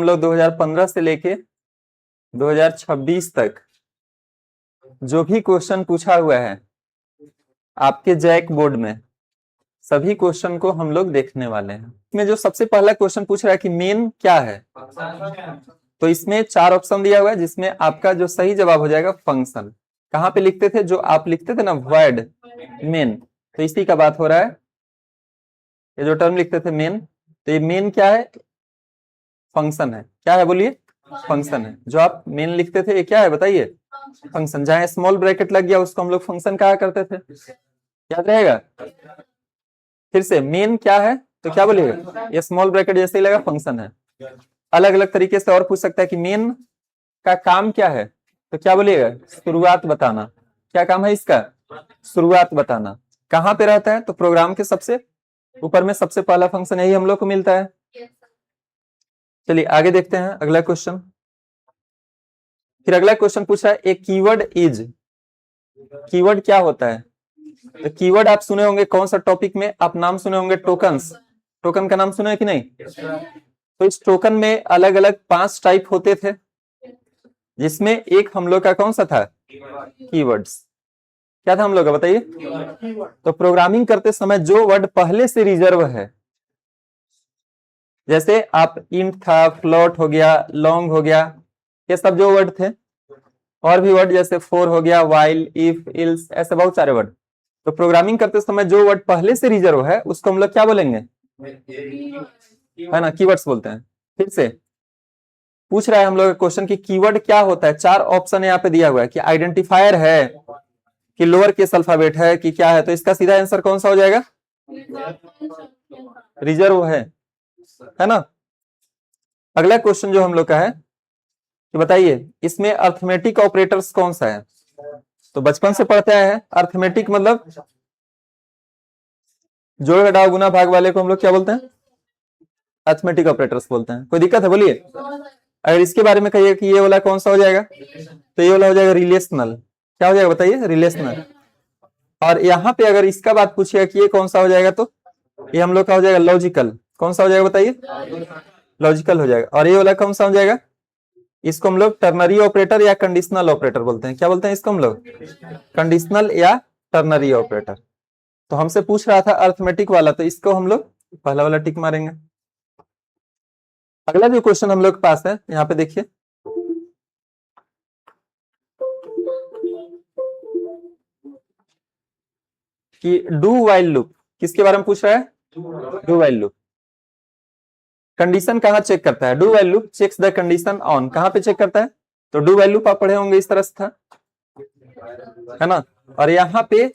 हम लोग 2015 से लेके 2026 तक जो भी क्वेश्चन पूछा हुआ है आपके जैक बोर्ड में, सभी क्वेश्चन को हम लोग देखने वाले हैं। इसमें जो सबसे पहला क्वेश्चन पूछ रहा है कि मेन क्या है, तो इसमें 4 ऑप्शन दिया हुआ है जिसमें आपका जो सही जवाब हो जाएगा फंक्शन। कहाँ पे लिखते थे, जो आप लिखते थे ना वर्ड मेन, तो इसी का बात हो रहा है। ये जो टर्म लिखते थे मेन, तो ये मेन क्या है, फंक्शन है। क्या है बोलिए, फंक्शन है। जो आप मेन लिखते थे ये क्या है बताइए, फंक्शन। जहां स्मॉल ब्रैकेट लग गया उसको हम लोग फंक्शन कहा करते थे, याद रहेगा। फिर से मेन क्या है तो क्या बोलिएगा, ये स्मॉल ब्रैकेट जैसे ही लगा फंक्शन है। अलग अलग तरीके से और पूछ सकता है कि मेन का काम क्या है, तो क्या बोलिएगा, शुरुआत बताना। क्या काम है इसका, शुरुआत बताना। कहाँ पे रहता है, तो प्रोग्राम के सबसे ऊपर में सबसे पहला फंक्शन यही हम लोग को मिलता है। चलिए आगे देखते हैं अगला क्वेश्चन। फिर अगला क्वेश्चन पूछा है ए कीवर्ड इज। कीवर्ड क्या होता है, तो कीवर्ड आप सुने होंगे कौन सा टॉपिक में, आप नाम सुने होंगे टोकन्स। टोकन का नाम सुने कि नहीं। तो इस टोकन में अलग अलग 5 टाइप होते थे, जिसमें एक हम लोग का कौन सा था, कीवर्ड्स। क्या था हम लोग का बताइए। तो प्रोग्रामिंग करते समय जो वर्ड पहले से रिजर्व है, जैसे आप इंट था, फ्लोट हो गया, लॉन्ग हो गया, ये सब जो वर्ड थे, और भी वर्ड जैसे फॉर हो गया, वाइल, इफ, इल्स, ऐसे बहुत सारे वर्ड। तो प्रोग्रामिंग करते समय जो वर्ड पहले से रिजर्व है उसको हम लोग क्या बोलेंगे, है ना, कीवर्ड्स बोलते हैं। फिर से पूछ रहा है हम लोग क्वेश्चन की कीवर्ड क्या होता है। 4 ऑप्शन यहाँ पे दिया हुआ है कि आइडेंटिफायर है, कि लोअर केस अल्फाबेट है, कि क्या है। तो इसका सीधा आंसर कौन सा हो जाएगा, रिजर्व है ना। अगला क्वेश्चन जो हम लोग का है कि बताइए इसमें अर्थमेटिक ऑपरेटर्स कौन सा है। तो बचपन से पढ़ते आए हैं, अर्थमेटिक मतलब जोड़ घटाव गुना भाग वाले को हम लोग क्या बोलते हैं, अर्थमेटिक ऑपरेटर्स बोलते हैं। कोई दिक्कत है बोलिए। अगर इसके बारे में कहिए कि ये वाला कौन सा हो जाएगा, तो ये वाला हो जाएगा रिलेशनल। क्या हो जाएगा बताइए, रिलेशनल। और यहाँ पे अगर इसका बात पूछिएगा कि ये कौन सा हो जाएगा, तो ये हम लोग का हो जाएगा लॉजिकल। कौन सा हो जाएगा बताइए, लॉजिकल हो जाएगा। और ये वाला कौन सा हो जाएगा, इसको हम लोग टर्नरी ऑपरेटर या कंडीशनल ऑपरेटर बोलते हैं। क्या बोलते हैं इसको हम लोग, कंडीशनल या टर्नरी ऑपरेटर। तो हमसे पूछ रहा था अर्थमेटिक वाला, तो इसको हम लोग पहला वाला टिक मारेंगे। अगला जो क्वेश्चन हम लोग के पास है यहाँ पे देखिए, कि डू वाइल लूप किसके बारे में पूछ रहा है, डू वाइल लूप। कंडीशन कहाँ चेक करता है, do while loop checks the condition on. कहाँ पे चेक करता है, तो डू वाइल लूप आप पढ़े होंगे इस तरह से था, है ना। और यहाँ पे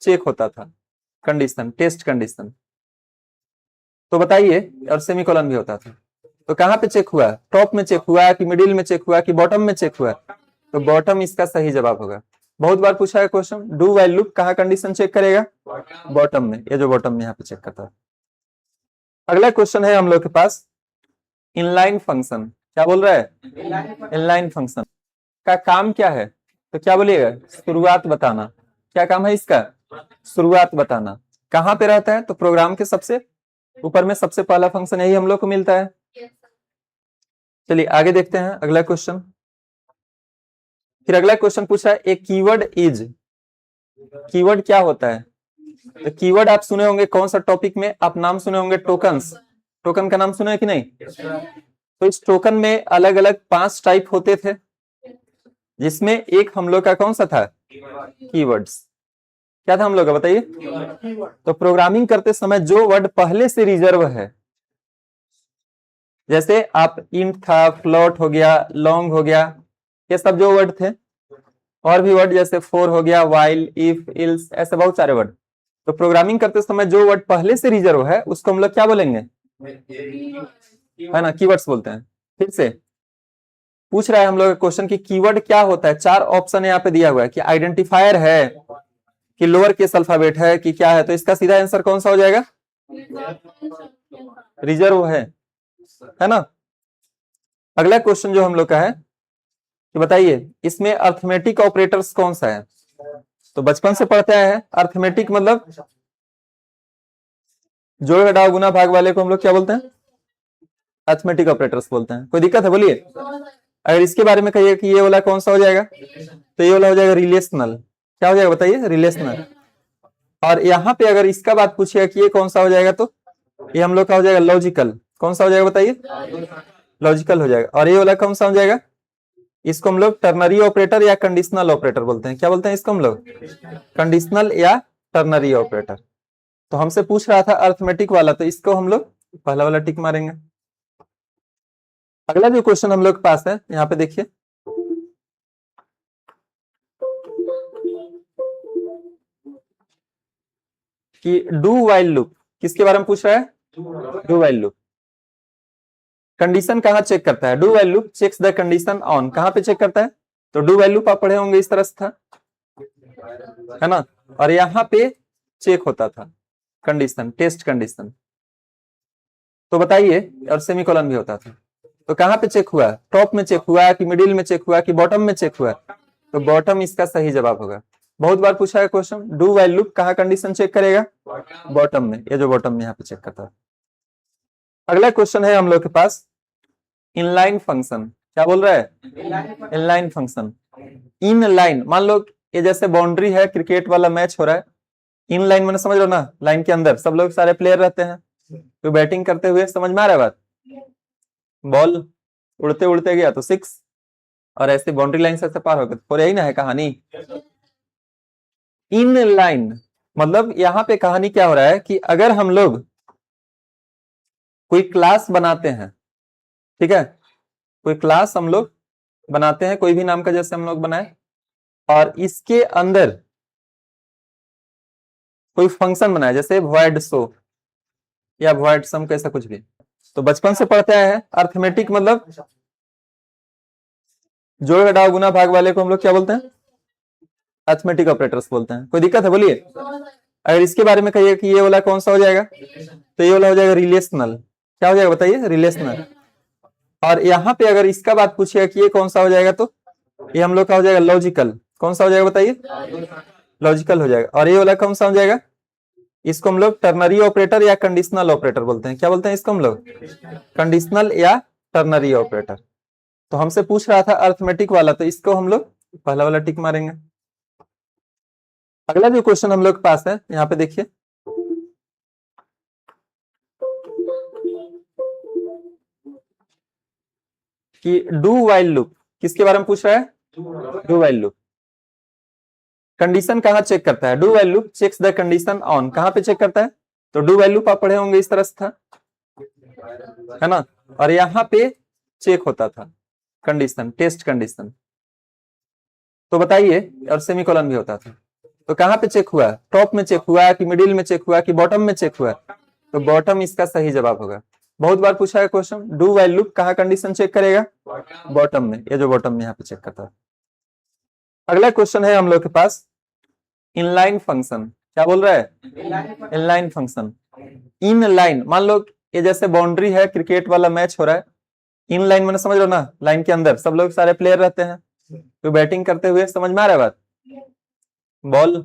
चेक होता था कंडीशन, टेस्ट कंडीशन। तो बताइए, और सेमीकोलन भी होता था। तो कहाँ पे चेक हुआ, टॉप में चेक हुआ कि मिडिल में चेक हुआ कि बॉटम में चेक हुआ, तो बॉटम इसका सही जवाब होगा। बहुत बार पूछा है क्वेश्चन, डू वाइल लूप कहाँ कंडीशन चेक करेगा, बॉटम में। ये जो बॉटम में यहाँ पे चेक करता है। अगला क्वेश्चन है हम लोग के पास इनलाइन फंक्शन। क्या बोल रहा है, इनलाइन फंक्शन का काम क्या है, तो क्या बोलिएगा, शुरुआत बताना। क्या काम है इसका, शुरुआत बताना। कहाँ पे रहता है, तो प्रोग्राम के सबसे ऊपर में सबसे पहला फंक्शन यही हम लोग को मिलता है। चलिए आगे देखते हैं अगला क्वेश्चन। फिर अगला क्वेश्चन पूछा है ए कीवर्ड इज। कीवर्ड क्या होता है, तो कीवर्ड आप सुने होंगे कौन सा टॉपिक में, आप नाम सुने होंगे टोकन्स। टोकन का नाम सुने कि नहीं। तो इस टोकन में अलग अलग 5 टाइप होते थे, जिसमें एक हम लोग का कौन सा था, कीवर्ड्स। क्या था हम लोग का बताइए। तो प्रोग्रामिंग करते समय जो वर्ड पहले से रिजर्व है, जैसे आप इंट था, फ्लोट हो गया, लॉन्ग हो गया, ये सब जो वर्ड थे, और भी वर्ड जैसे फॉर हो गया, वाइल, इफ, इल्स, ऐसे बहुत सारे वर्ड। तो प्रोग्रामिंग करते समय जो वर्ड पहले से रिजर्व है उसको हम लोग क्या बोलेंगे, है ना, कीवर्ड्स बोलते हैं। फिर से पूछ रहा है हम लोग क्वेश्चन की कीवर्ड क्या होता है। 4 ऑप्शन यहाँ पे दिया हुआ है कि आइडेंटिफायर है, कि लोअर केस अल्फाबेट है, कि क्या है। तो इसका सीधा आंसर कौन सा हो जाएगा, रिजर्व है ना। अगला क्वेश्चन जो हम लोग का है कि बताइए इसमें अर्थमेटिक ऑपरेटर्स कौन सा है। तो बचपन से पढ़ते आए हैं, अर्थमेटिक मतलब जोड़ घटाव गुना भाग वाले को हम लोग क्या बोलते हैं, अरिथमेटिक ऑपरेटर्स बोलते हैं। कोई दिक्कत है बोलिए। अगर इसके बारे में कहिए कि ये वाला कौन सा हो जाएगा, तो ये वाला हो जाएगा रिलेशनल। क्या हो जाएगा बताइए, रिलेशनल। और यहाँ पे अगर इसका बात पूछिएगा कि ये कौन सा हो जाएगा, तो ये हम लोग का हो जाएगा लॉजिकल। कौन सा हो जाएगा बताइए, लॉजिकल हो जाएगा। और ये वाला कौन सा हो जाएगा, इसको हम लोग टर्नरी ऑपरेटर या कंडीशनल ऑपरेटर बोलते हैं। क्या बोलते हैं इसको हम लोग, कंडीशनल या टर्नरी ऑपरेटर। तो हमसे पूछ रहा था अरिथमेटिक वाला, तो इसको हम लोग पहला वाला टिक मारेंगे। अगला जो क्वेश्चन हम लोग के पास है, यहाँ पे देखिए, कि डू वाइल लूप किसके बारे में पूछ रहा है, डू वाइल लूप। कंडीशन कहाँ चेक करता है, do while loop checks the condition on, कहाँ पे चेक करता है, तो डू वाइल लूप आप पढ़े होंगे इस तरह से था, है ना। और यहाँ पे चेक होता था कंडीशन, टेस्ट कंडीशन। तो बताइए, और सेमीकोलन भी होता था। तो कहाँ पे चेक हुआ, टॉप में चेक हुआ कि मिडिल में चेक हुआ कि बॉटम में चेक हुआ, तो बॉटम इसका सही जवाब होगा। बहुत बार पूछा है क्वेश्चन, डू वाइल लूप कहाँ कंडीशन चेक करेगा, बॉटम में। ये जो बॉटम में यहाँ पे चेक करता है। अगला क्वेश्चन है हम लोग के पास, इनलाइन फंक्शन। क्या बोल रहा है, इनलाइन फंक्शन। इन लाइन, मान लो ये जैसे बाउंड्री है, क्रिकेट वाला मैच हो रहा है, इन लाइन मैंने समझ लो ना, लाइन के अंदर सब लोग सारे प्लेयर रहते हैं, तो बैटिंग करते हुए समझ में आ रहा है बात, बॉल उड़ते उड़ते गया तो 6, और ऐसे बाउंड्री लाइन से पार हो गया, तो यही ना है कहानी। इन लाइन मतलब यहाँ पे कहानी क्या हो रहा है कि अगर हम लोग कोई क्लास बनाते हैं, ठीक है, कोई क्लास हम लोग बनाते हैं, कोई भी नाम का जैसे हम लोग बनाए, और इसके अंदर कोई फंक्शन बनाए, जैसे void show या void sum, कैसा कुछ भी। तो बचपन से पढ़ते आए हैं, अरिथमेटिक मतलब जोड़ घटाव गुना भाग वाले को हम लोग क्या बोलते हैं, अरिथमेटिक ऑपरेटर्स बोलते हैं। कोई दिक्कत है बोलिए। अगर इसके बारे में कहिए कि ये वाला कौन सा हो जाएगा, तो ये वाला हो जाएगा रिलेशनल। क्या हो जाएगा बताइए, रिलेशनल। और यहाँ पे अगर इसका बात पूछिएगा कि ये कौन सा हो जाएगा, तो ये हम लोग का हो जाएगा लॉजिकल। कौन सा हो जाएगा बताइए, लॉजिकल हो जाएगा। और ये वाला कौन सा हो जाएगा, इसको हम लोग टर्नरी ऑपरेटर या कंडीशनल ऑपरेटर बोलते हैं। क्या बोलते हैं इसको हम लोग, कंडीशनल या टर्नरी ऑपरेटर। तो हमसे पूछ रहा था अरिथमेटिक वाला, तो इसको हम लोग पहला वाला टिक मारेंगे। अगला जो क्वेश्चन हम लोग के पास है, यहाँ पे देखिए, कि डू वाइल लूप किसके बारे में पूछ रहा है, डू वाइल लूप। कंडीशन कहाँ चेक करता है, do while loop checks the condition on, कहाँ पे चेक करता है, तो डू वाइल लूप आप पढ़े होंगे इस तरह से था, है ना। और यहाँ पे चेक होता था कंडीशन, टेस्ट कंडीशन। तो बताइए, और सेमीकोलन भी होता था। तो कहाँ पे चेक हुआ, टॉप में चेक हुआ कि मिडिल में चेक हुआ कि बॉटम में चेक हुआ, तो बॉटम इसका सही जवाब होगा। बहुत बार पूछा है क्वेश्चन, डू वाइल लूप कहाँ कंडीशन चेक करेगा, बॉटम में। ये जो बॉटम में यहाँ पे चेक करता है। अगला क्वेश्चन है हम लोग के पास, इनलाइन फंक्शन। क्या बोल रहा है, इनलाइन फंक्शन। इन लाइन, मान लो ये जैसे बाउंड्री है, क्रिकेट वाला मैच हो रहा है, इन लाइन मैंने समझ लो ना, लाइन के अंदर सब लोग सारे प्लेयर रहते हैं, तो बैटिंग करते हुए समझ में आ रहा है बात, बॉल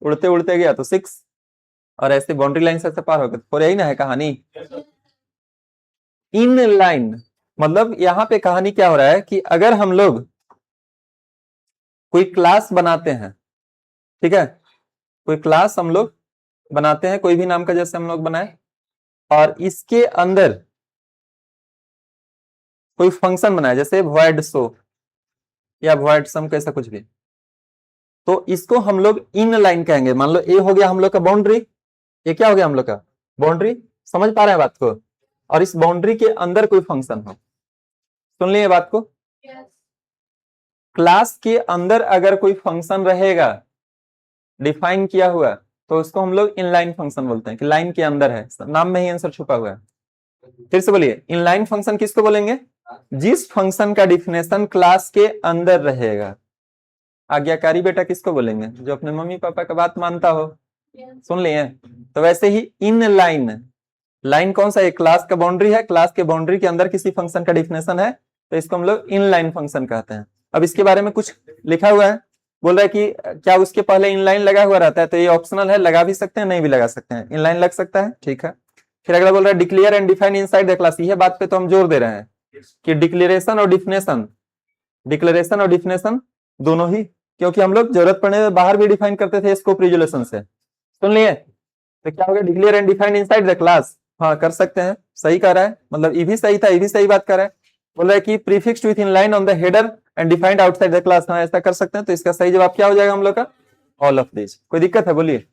उड़ते उड़ते गया तो 6, और ऐसे बाउंड्री लाइन से पार हो गया, तो यही ना है कहानी। इन लाइन मतलब यहाँ पे कहानी क्या हो रहा है कि अगर हम लोग कोई क्लास बनाते हैं, ठीक है, कोई क्लास हम लोग बनाते हैं, कोई भी नाम का जैसे हम लोग बनाए, और इसके अंदर कोई फंक्शन बनाए, जैसे void show या void sum, कैसा कुछ भी, तो इसको हम लोग इन लाइन कहेंगे। मान लो ये हो गया हम लोग का बाउंड्री, ये क्या हो गया हम लोग का बाउंड्री, समझ पा रहे हैं बात को, और इस बाउंड्री के अंदर कोई फंक्शन हो, सुन लिए बात को। क्लास के अंदर अगर कोई फंक्शन रहेगा डिफाइन किया हुआ, तो उसको हम लोग इनलाइन फंक्शन बोलते हैं, कि लाइन के अंदर है, नाम में ही आंसर छुपा हुआ है। फिर से बोलिए, इनलाइन फंक्शन किसको बोलेंगे, जिस फंक्शन का डिफिनेशन क्लास के अंदर रहेगा। आज्ञाकारी बेटा किसको बोलेंगे, जो अपने मम्मी पापा का बात मानता हो। सुन लिए। तो वैसे ही इन लाइन, लाइन कौन सा है, क्लास का बाउंड्री है, क्लास के बाउंड्री के अंदर किसी फंक्शन का डिफिनेशन है, तो इसको हम लोग इन लाइन फंक्शन कहते हैं। अब इसके बारे में कुछ लिखा हुआ है, बोल रहा है कि क्या उसके पहले इनलाइन लगा हुआ रहता है, तो ये ऑप्शनल है, लगा भी सकते हैं नहीं भी लगा सकते हैं। इनलाइन लग सकता है, ठीक है, फिर अगला बोल रहा है declare and define inside the class. यह बात पे तो हम जोर दे रहे हैं कि डिक्लेरेशन और डिफिनेशन दोनों ही, क्योंकि हम लोग जरूरत पड़ने में बाहर भी डिफाइन करते थे स्कोप रिजोल्यूशन से। सुन लिए? तो क्या हो गया, declare and define inside the class. हाँ कर सकते हैं, सही कह रहा है, मतलब ये भी सही था, ये भी सही बात कर रहा है। बोल रहा है कि prefixed with in line on the header and defined outside the class. हाँ ऐसा कर सकते हैं। तो इसका सही जवाब क्या हो जाएगा हम लोग का, ऑल ऑफ दिस। कोई दिक्कत है बोलिए।